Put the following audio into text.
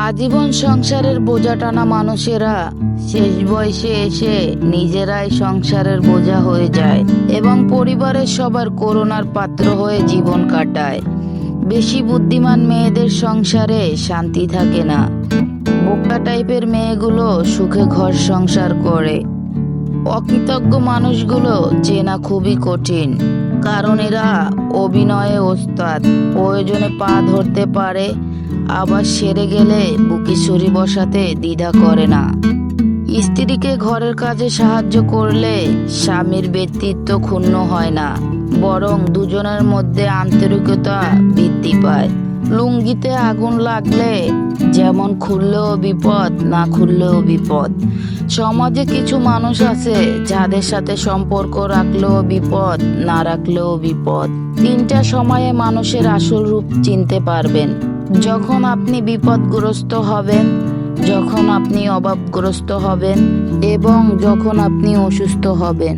আজীবন সংসারের বোঝা টানা মানুষেরা শেষ বয়সে এসে নিজেরাই সংসারের বোঝা হয়ে যায় এবং পরিবারের সবার করুণার পাত্র হয়ে জীবন কাটায়। বেশি বুদ্ধিমান মেয়েদের সংসারে শান্তি থাকে না। বোকা টাইপের মেয়েগুলো সুখে ঘর সংসার করে। অকৃতজ্ঞ মানুষগুলো চেনা খুবই কঠিন, কারণ এরা অভিনয়ে ওস্তাদ। প্রয়োজনে পা ধরতে পারে, আবার সেরে গেলে বুকে ছুরি বসাতে দ্বিধা করে না। স্ত্রীকে ঘরের কাজে সাহায্য করলে স্বামীর ব্যক্তিত্ব ক্ষুণ্ণ হয় না, বরং দুজনের মধ্যে আন্তরিকতা বৃদ্ধি পায়। লুঙ্গিতে আগুন লাগলে যেমন খুললেও বিপদ, না খুললেও বিপদ। সমাজে কিছু মানুষ আছে যাদের সাথে সম্পর্ক রাখলেও বিপদ, না রাখলেও বিপদ। তিনটা সময়ে মানুষের আসল রূপ চিনতে পারবেন: যখন আপনি বিপদগ্রস্ত হবেন, যখন আপনি অভাবগ্রস্ত হবেন এবং যখন আপনি অসুস্থ হবেন।